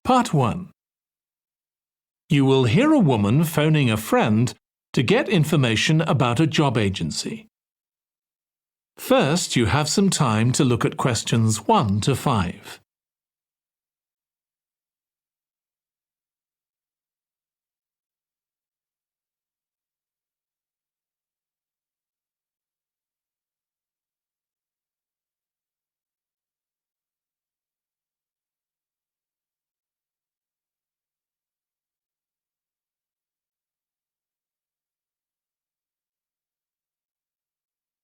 Part 1. You will hear a woman phoning a friend to get information about a job agency. First, you have some time to look at questions 1 to 5.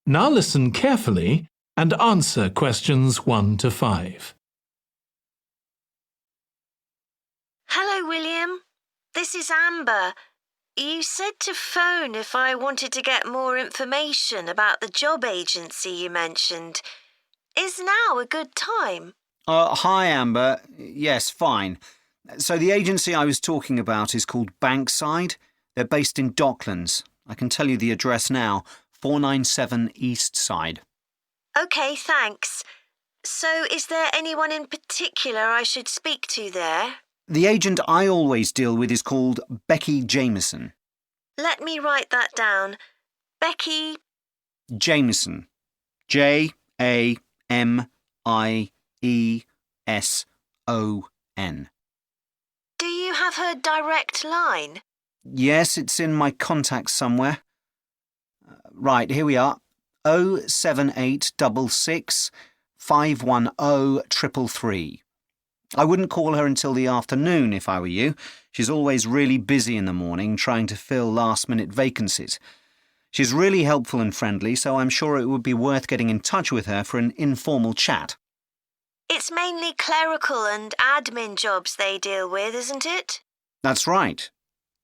Now listen carefully and answer questions 1 to 5. Hello, William. This is Amber. You said to phone if I wanted to get more information about the job agency you mentioned. Is now a good time? Hi, Amber. Yes, fine. So the agency I was talking about is called Bankside. They're based in Docklands. I can tell you the address now, 497 East Side. OK, thanks. So is there anyone in particular I should speak to there? The agent I always deal with is called Becky Jameson. Let me write that down. Becky Jameson. Jameson. Do you have her direct line? Yes, it's in my contacts somewhere. Right, here we are. 07866 510 333. I wouldn't call her until the afternoon if I were you. She's always really busy in the morning trying to fill last-minute vacancies. She's really helpful and friendly, so I'm sure it would be worth getting in touch with her for an informal chat. It's mainly clerical and admin jobs they deal with, isn't it? That's right.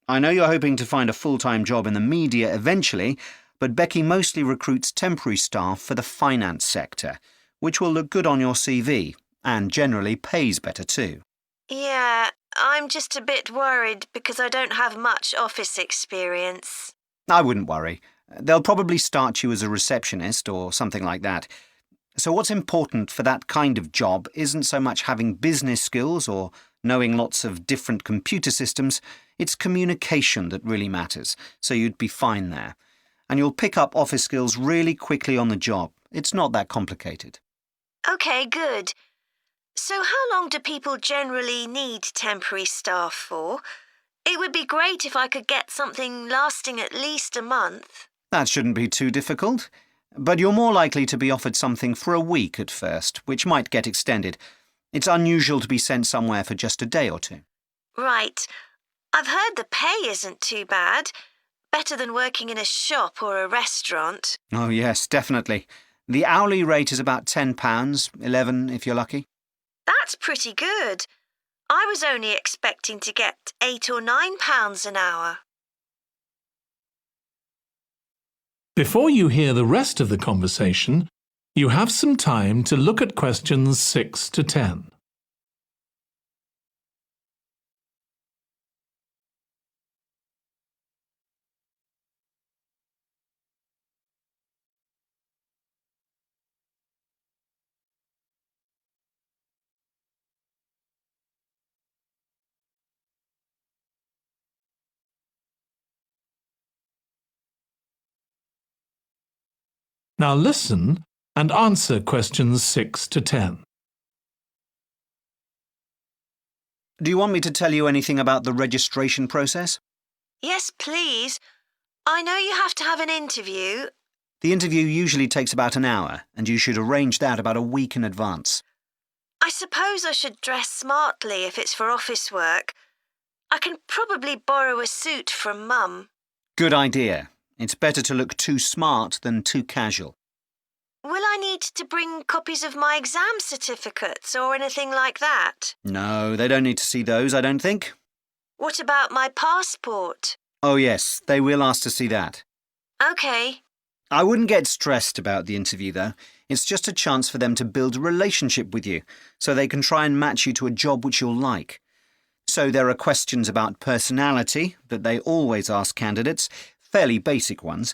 I know you're hoping to find a full-time job in the media eventually, but Becky mostly recruits temporary staff for the finance sector, which will look good on your CV. And generally pays better too. Yeah, I'm just a bit worried because I don't have much office experience. I wouldn't worry. They'll probably start you as a receptionist or something like that. So what's important for that kind of job isn't so much having business skills or knowing lots of different computer systems. It's communication that really matters, so you'd be fine there. And you'll pick up office skills really quickly on the job. It's not that complicated. OK, good. So how long do people generally need temporary staff for? It would be great if I could get something lasting at least a month. That shouldn't be too difficult. But you're more likely to be offered something for a week at first, which might get extended. It's unusual to be sent somewhere for just a day or two. Right. I've heard the pay isn't too bad. Better than working in a shop or a restaurant. Oh, yes, definitely. The hourly rate is about £10, $11 if you're lucky. That's pretty good. I was only expecting to get £8 or £9 an hour. Before you hear the rest of the conversation, you have some time to look at questions 6 to 10. Now listen and answer questions 6 to 10. Do you want me to tell you anything about the registration process? Yes, please. I know you have to have an interview. The interview usually takes about an hour, and you should arrange that about a week in advance. I suppose I should dress smartly if it's for office work. I can probably borrow a suit from Mum. Good idea. It's better to look too smart than too casual. Will I need to bring copies of my exam certificates or anything like that? No, they don't need to see those, I don't think. What about my passport? Oh, yes, they will ask to see that. OK. I wouldn't get stressed about the interview, though. It's just a chance for them to build a relationship with you, so they can try and match you to a job which you'll like. So there are questions about personality that they always ask candidates, fairly basic ones,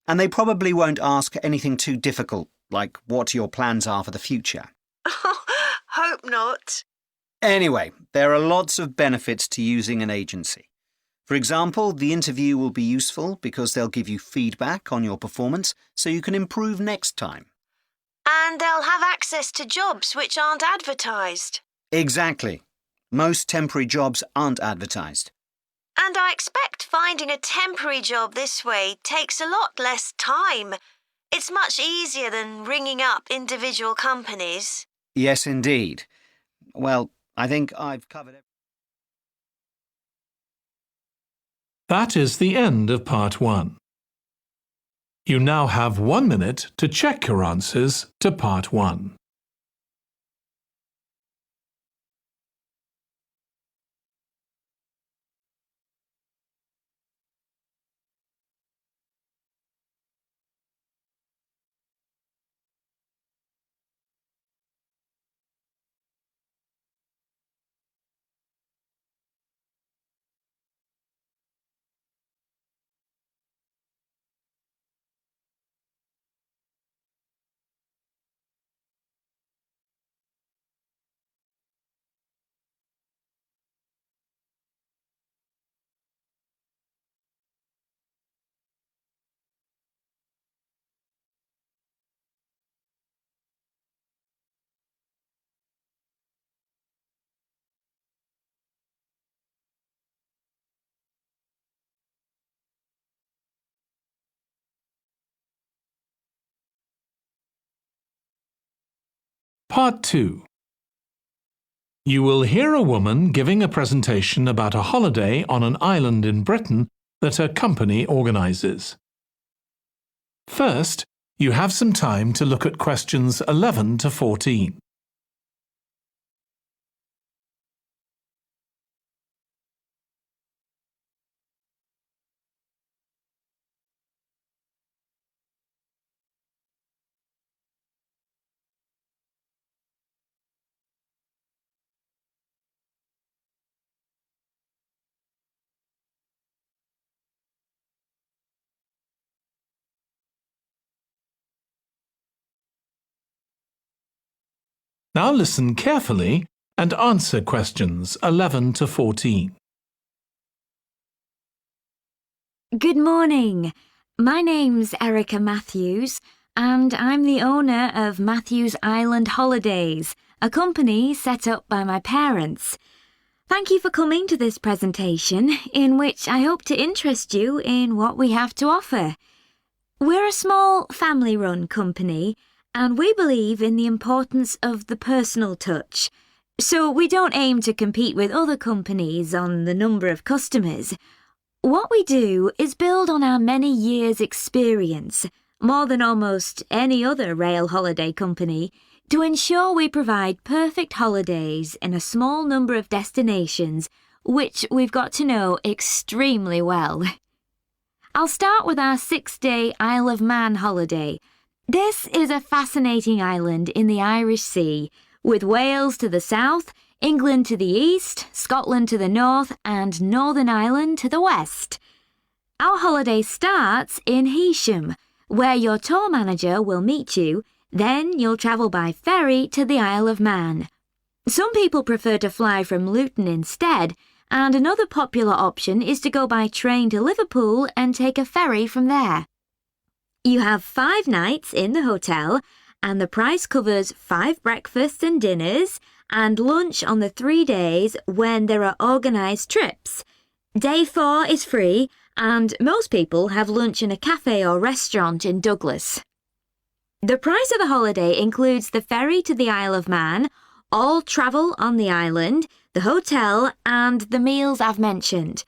and they probably won't ask anything too difficult, like what your plans are for the future. Hope not. Anyway, there are lots of benefits to using an agency. For example, the interview will be useful because they'll give you feedback on your performance so you can improve next time. And they'll have access to jobs which aren't advertised. Exactly. Most temporary jobs aren't advertised. And I expect finding a temporary job this way takes a lot less time. It's much easier than ringing up individual companies. Yes, indeed. Well, I think I've covered everything. That is the end of part 1. You now have 1 minute to check your answers to part 1. Part 2. You will hear a woman giving a presentation about a holiday on an island in Britain that her company organises. First, you have some time to look at questions 11 to 14. Now listen carefully and answer questions 11 to 14. Good morning. My name's Erica Matthews, and I'm the owner of Matthews Island Holidays, a company set up by my parents. Thank you for coming to this presentation, in which I hope to interest you in what we have to offer. We're a small family-run company, and we believe in the importance of the personal touch. So we don't aim to compete with other companies on the number of customers. What we do is build on our many years' experience, more than almost any other rail holiday company, to ensure we provide perfect holidays in a small number of destinations, which we've got to know extremely well. I'll start with our 6-day Isle of Man holiday. This is a fascinating island in the Irish Sea, with Wales to the south, England to the east, Scotland to the north, and Northern Ireland to the west. Our holiday starts in Heysham, where your tour manager will meet you. Then you'll travel by ferry to the Isle of Man. Some people prefer to fly from Luton instead, and another popular option is to go by train to Liverpool and take a ferry from there. You have 5 nights in the hotel, and the price covers 5 breakfasts and dinners, and lunch on the 3 days when there are organised trips. Day 4 is free, and most people have lunch in a cafe or restaurant in Douglas. The price of the holiday includes the ferry to the Isle of Man, all travel on the island, the hotel, and the meals I've mentioned.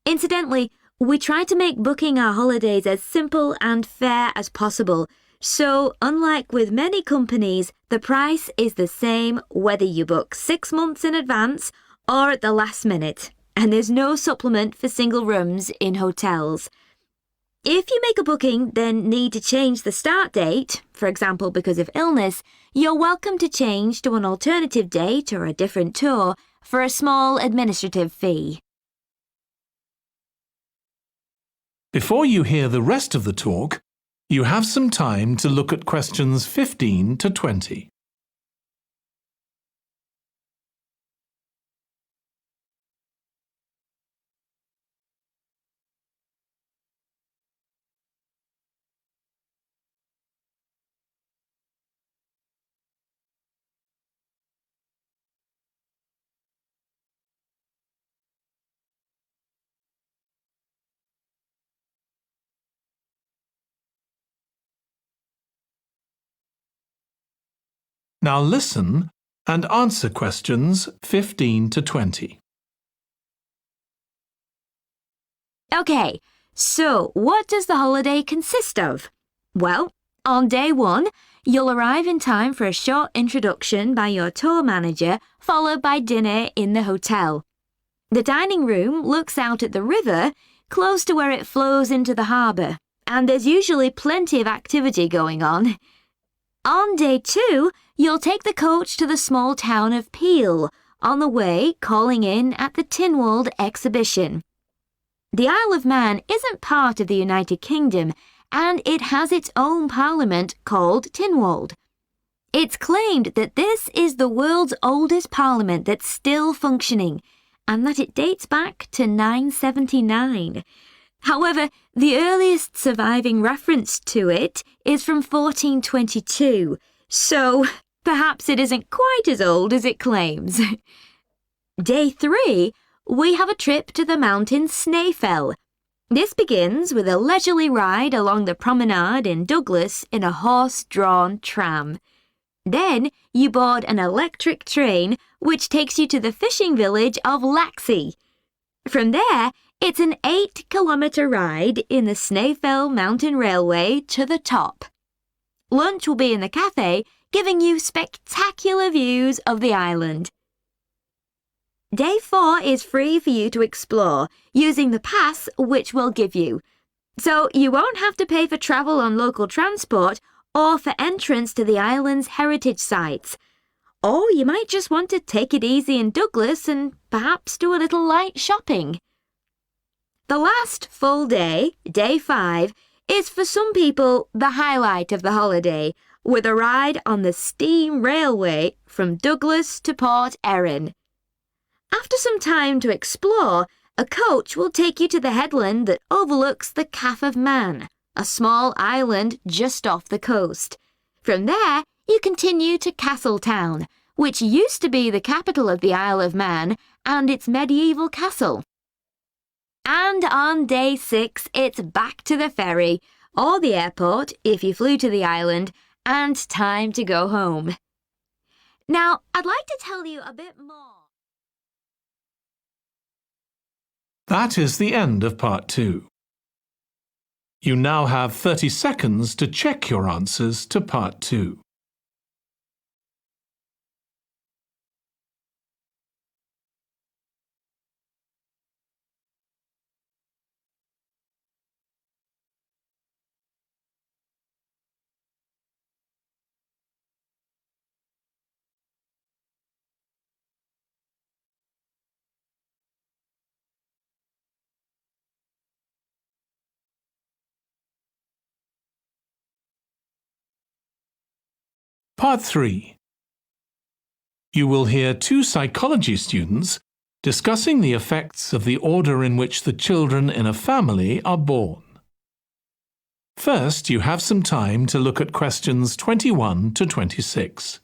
Incidentally, we try to make booking our holidays as simple and fair as possible, so unlike with many companies, the price is the same whether you book 6 months in advance or at the last minute, and there's no supplement for single rooms in hotels. If you make a booking then need to change the start date, for example because of illness, you're welcome to change to an alternative date or a different tour for a small administrative fee. Before you hear the rest of the talk, you have some time to look at questions 15 to 20. Now listen and answer questions 15 to 20. OK, so what does the holiday consist of? Well, on day 1, you'll arrive in time for a short introduction by your tour manager, followed by dinner in the hotel. The dining room looks out at the river, close to where it flows into the harbour, and there's usually plenty of activity going on. On day 2, you'll take the coach to the small town of Peel, on the way calling in at the Tynwald exhibition. The Isle of Man isn't part of the United Kingdom, and it has its own parliament called Tynwald. It's claimed that this is the world's oldest parliament that's still functioning, and that it dates back to 979. However, the earliest surviving reference to it is from 1422, so perhaps it isn't quite as old as it claims. Day 3, we have a trip to the mountain Snaefell. This begins with a leisurely ride along the promenade in Douglas in a horse-drawn tram. Then you board an electric train which takes you to the fishing village of Laxey. From there, it's an 8-kilometre ride in the Snaefell Mountain Railway to the top. Lunch will be in the cafe, giving you spectacular views of the island. Day 4 is free for you to explore, using the pass which we'll give you. So you won't have to pay for travel on local transport or for entrance to the island's heritage sites. Or you might just want to take it easy in Douglas and perhaps do a little light shopping. The last full day, day 5, is for some people the highlight of the holiday, with a ride on the steam railway from Douglas to Port Erin. After some time to explore, a coach will take you to the headland that overlooks the Calf of Man, a small island just off the coast. From there, you continue to Castletown, which used to be the capital of the Isle of Man and its medieval castle. And on day 6, it's back to the ferry, or the airport if you flew to the island, and time to go home. Now, I'd like to tell you a bit more. That is the end of part 2. You now have 30 seconds to check your answers to part 2. Part 3. You will hear 2 psychology students discussing the effects of the order in which the children in a family are born. First, you have some time to look at questions 21 to 26.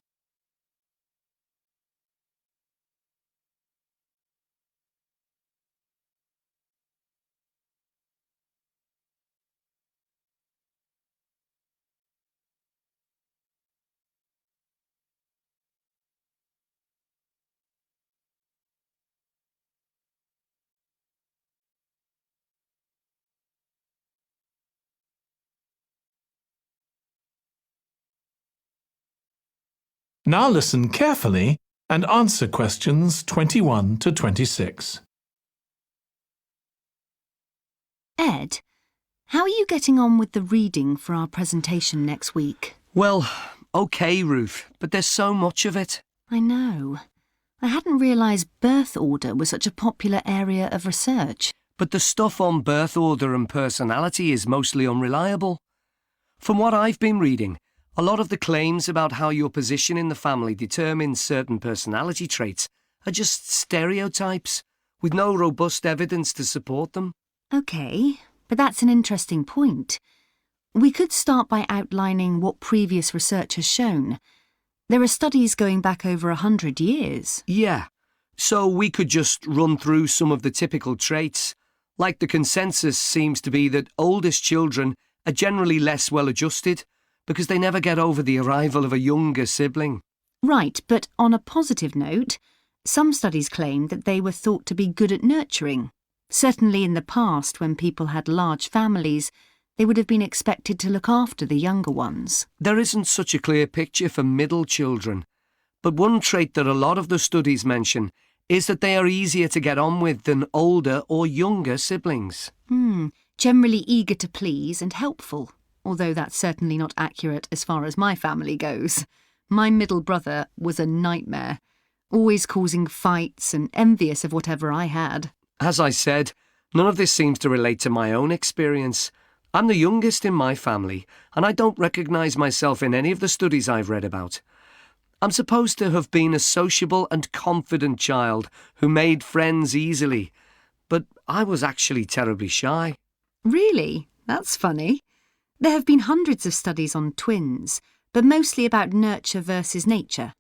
Now listen carefully and answer questions 21 to 26. Ed, how are you getting on with the reading for our presentation next week? Well, OK, Ruth, but there's so much of it. I know. I hadn't realised birth order was such a popular area of research. But the stuff on birth order and personality is mostly unreliable. From what I've been reading, a lot of the claims about how your position in the family determines certain personality traits are just stereotypes, with no robust evidence to support them. OK, but that's an interesting point. We could start by outlining what previous research has shown. There are studies going back over 100 years. Yeah, so we could just run through some of the typical traits. Like the consensus seems to be that oldest children are generally less well adjusted, because they never get over the arrival of a younger sibling. Right, but on a positive note, some studies claim that they were thought to be good at nurturing. Certainly in the past, when people had large families, they would have been expected to look after the younger ones. There isn't such a clear picture for middle children, but one trait that a lot of the studies mention is that they are easier to get on with than older or younger siblings. Generally eager to please and helpful, although that's certainly not accurate as far as my family goes. My middle brother was a nightmare, always causing fights and envious of whatever I had. As I said, none of this seems to relate to my own experience. I'm the youngest in my family, and I don't recognise myself in any of the studies I've read about. I'm supposed to have been a sociable and confident child who made friends easily, but I was actually terribly shy. Really? That's funny. There have been hundreds of studies on twins, but mostly about nurture versus nature.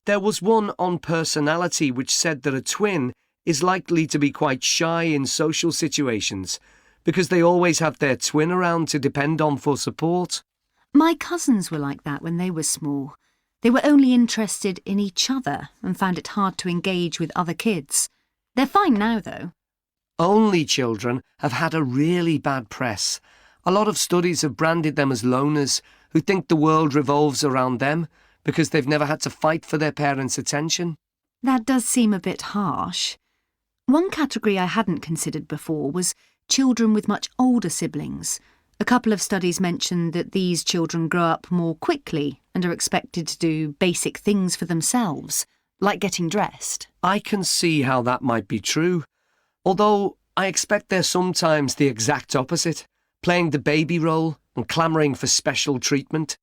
There was one on personality which said that a twin is likely to be quite shy in social situations because they always have their twin around to depend on for support. My cousins were like that when they were small. They were only interested in each other and found it hard to engage with other kids. They're fine now, though. Only children have had a really bad press. A lot of studies have branded them as loners who think the world revolves around them because they've never had to fight for their parents' attention. That does seem a bit harsh. One category I hadn't considered before was children with much older siblings. A couple of studies mentioned that these children grow up more quickly and are expected to do basic things for themselves, like getting dressed. I can see how that might be true, although I expect they're sometimes the exact opposite, playing the baby role and clamouring for special treatment.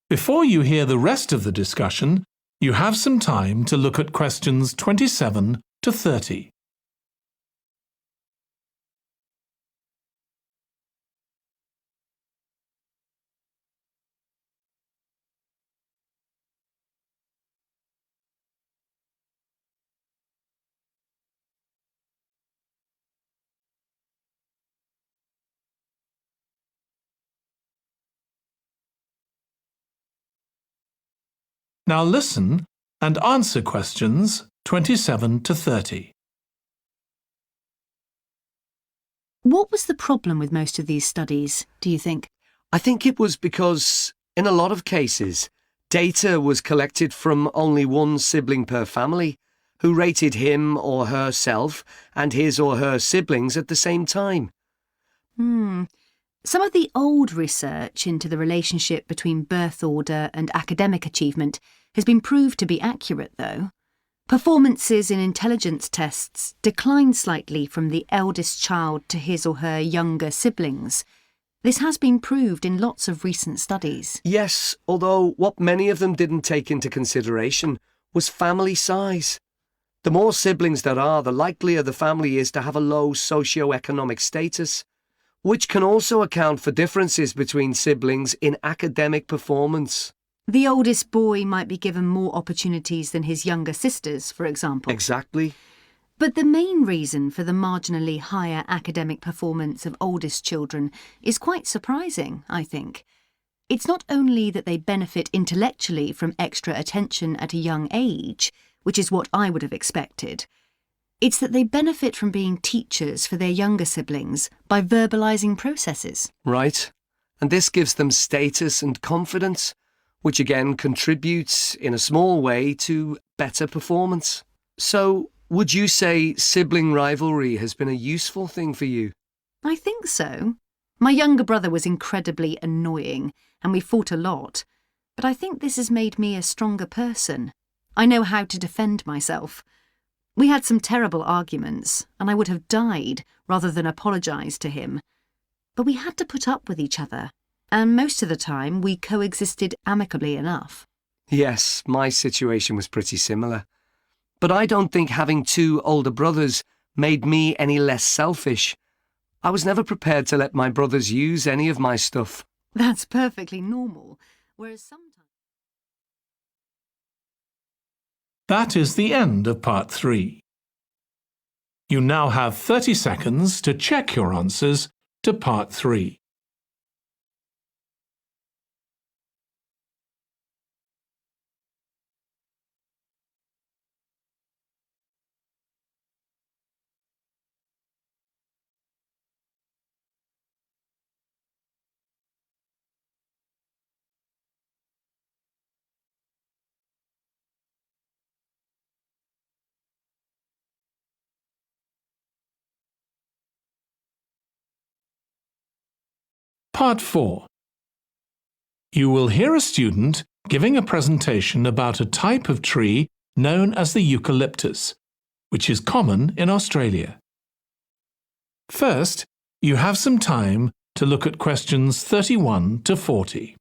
Before you hear the rest of the discussion, you have some time to look at questions 27 to 30. Now listen and answer questions 27 to 30. What was the problem with most of these studies, do you think? I think it was because, in a lot of cases, data was collected from only one sibling per family, who rated him or herself and his or her siblings at the same time. Some of the old research into the relationship between birth order and academic achievement has been proved to be accurate, though. Performances in intelligence tests declined slightly from the eldest child to his or her younger siblings. This has been proved in lots of recent studies. Yes, although what many of them didn't take into consideration was family size. The more siblings there are, the likelier the family is to have a low socio-economic status, which can also account for differences between siblings in academic performance. The oldest boy might be given more opportunities than his younger sisters, for example. Exactly. But the main reason for the marginally higher academic performance of oldest children is quite surprising, I think. It's not only that they benefit intellectually from extra attention at a young age, which is what I would have expected. It's that they benefit from being teachers for their younger siblings by verbalising processes. Right. And this gives them status and confidence, which again contributes in a small way to better performance. So, would you say sibling rivalry has been a useful thing for you? I think so. My younger brother was incredibly annoying, and we fought a lot. But I think this has made me a stronger person. I know how to defend myself. We had some terrible arguments, and I would have died rather than apologise to him. But we had to put up with each other, and most of the time we coexisted amicably enough. Yes, my situation was pretty similar. But I don't think having two older brothers made me any less selfish. I was never prepared to let my brothers use any of my stuff. That's perfectly normal, whereas sometimes... That is the end of part 3. You now have 30 seconds to check your answers to part 3. Part 4. You will hear a student giving a presentation about a type of tree known as the eucalyptus, which is common in Australia. First, you have some time to look at questions 31 to 40.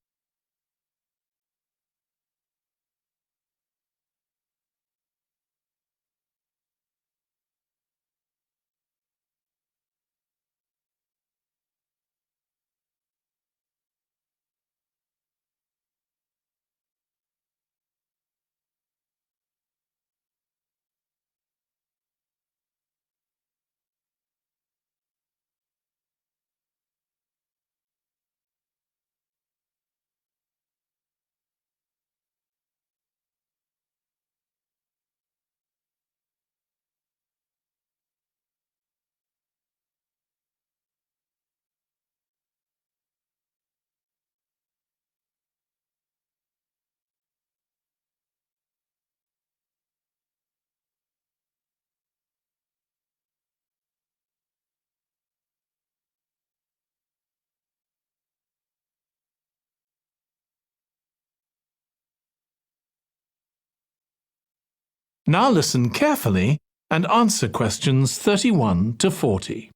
Now listen carefully and answer questions 31 to 40.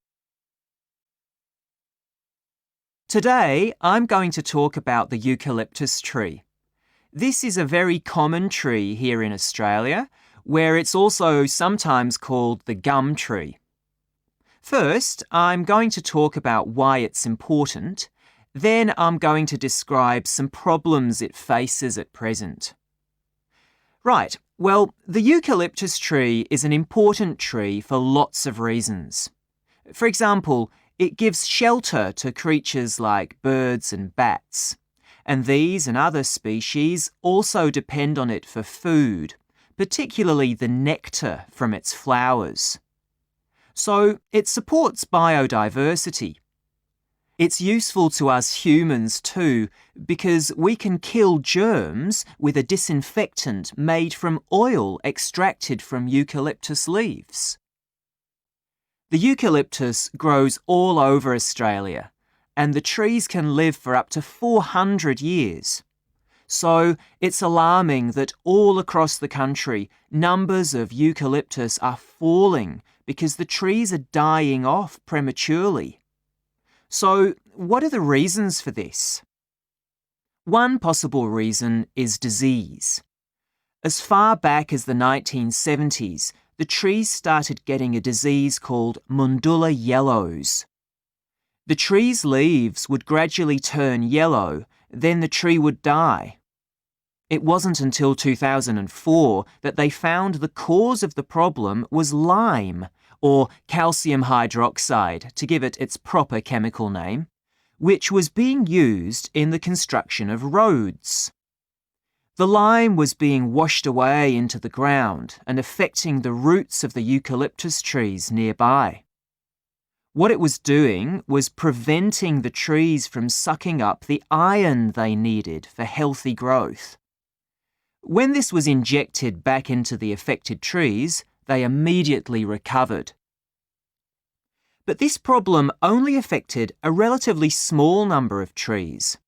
Today, I'm going to talk about the eucalyptus tree. This is a very common tree here in Australia, where it's also sometimes called the gum tree. First, I'm going to talk about why it's important. Then I'm going to describe some problems it faces at present. Right, well, the eucalyptus tree is an important tree for lots of reasons. For example, it gives shelter to creatures like birds and bats, and these and other species also depend on it for food, particularly the nectar from its flowers. So it supports biodiversity. It's useful to us humans too, because we can kill germs with a disinfectant made from oil extracted from eucalyptus leaves. The eucalyptus grows all over Australia, and the trees can live for up to 400 years. So it's alarming that all across the country, numbers of eucalyptus are falling because the trees are dying off prematurely. So, what are the reasons for this? One possible reason is disease. As far back as the 1970s, the trees started getting a disease called Mundula yellows. The tree's leaves would gradually turn yellow, then the tree would die. It wasn't until 2004 that they found the cause of the problem was lime, or calcium hydroxide, to give it its proper chemical name, which was being used in the construction of roads. The lime was being washed away into the ground and affecting the roots of the eucalyptus trees nearby. What it was doing was preventing the trees from sucking up the iron they needed for healthy growth. When this was injected back into the affected trees, they immediately recovered. But this problem only affected a relatively small number of trees.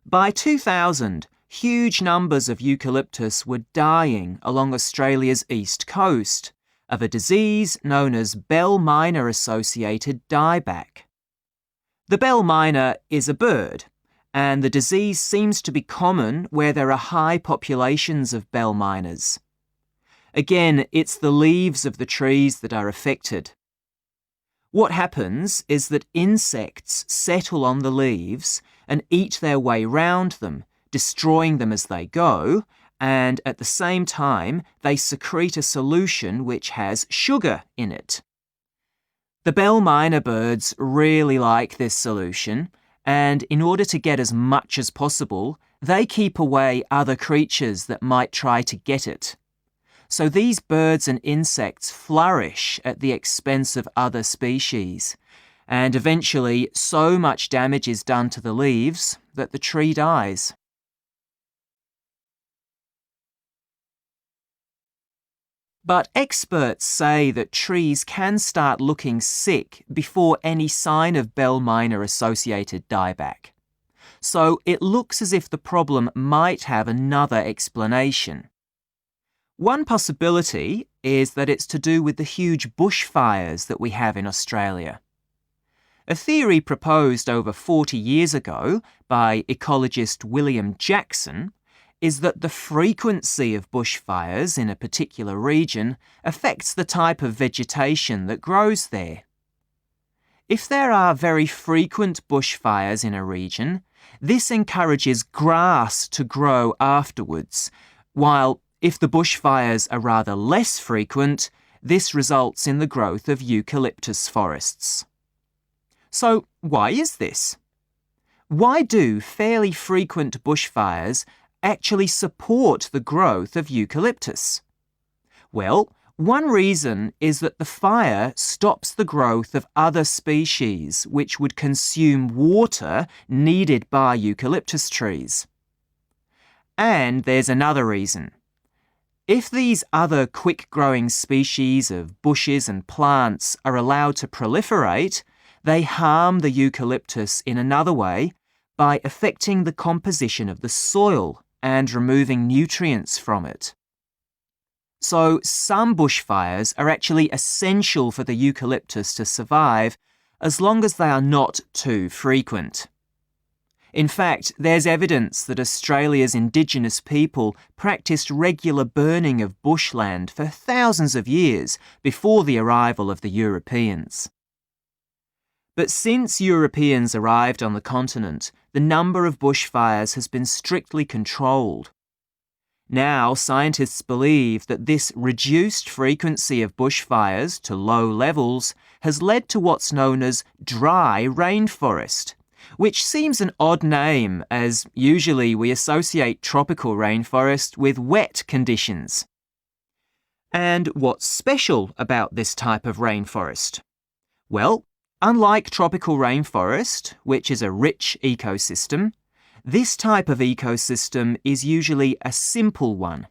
By 2000, huge numbers of eucalyptus were dying along Australia's east coast of a disease known as bell miner-associated dieback. The bell miner is a bird, and the disease seems to be common where there are high populations of bell miners. Again, it's the leaves of the trees that are affected. What happens is that insects settle on the leaves and eat their way round them, destroying them as they go, and at the same time they secrete a solution which has sugar in it. The bell miner birds really like this solution, and in order to get as much as possible, they keep away other creatures that might try to get it. So these birds and insects flourish at the expense of other species, and eventually so much damage is done to the leaves that the tree dies. But experts say that trees can start looking sick before any sign of bell minor-associated dieback. So it looks as if the problem might have another explanation. One possibility is that it's to do with the huge bushfires that we have in Australia. A theory proposed over 40 years ago by ecologist William Jackson is that the frequency of bushfires in a particular region affects the type of vegetation that grows there. If there are very frequent bushfires in a region, this encourages grass to grow afterwards, while if the bushfires are rather less frequent, this results in the growth of eucalyptus forests. So why is this? Why do fairly frequent bushfires actually support the growth of eucalyptus? Well, one reason is that the fire stops the growth of other species which would consume water needed by eucalyptus trees. And there's another reason. If these other quick-growing species of bushes and plants are allowed to proliferate, they harm the eucalyptus in another way by affecting the composition of the soil and removing nutrients from it. So some bushfires are actually essential for the eucalyptus to survive as long as they are not too frequent. In fact, there's evidence that Australia's Indigenous people practiced regular burning of bushland for thousands of years before the arrival of the Europeans. But since Europeans arrived on the continent, the number of bushfires has been strictly controlled. Now, scientists believe that this reduced frequency of bushfires to low levels has led to what's known as dry rainforest, which seems an odd name as usually we associate tropical rainforest with wet conditions. And what's special about this type of rainforest? Well, unlike tropical rainforest, which is a rich ecosystem, this type of ecosystem is usually a simple one.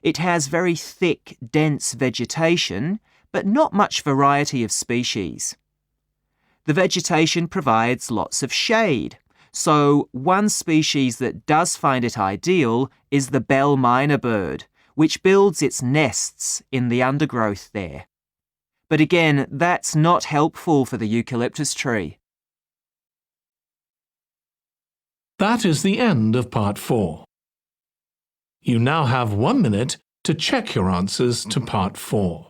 It has very thick, dense vegetation, but not much variety of species. The vegetation provides lots of shade, so one species that does find it ideal is the bell miner bird, which builds its nests in the undergrowth there. But again, that's not helpful for the eucalyptus tree. That is the end of part 4. You now have 1 minute to check your answers to part 4.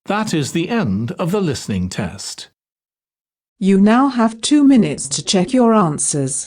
That is the end of the listening test. You now have 2 minutes to check your answers.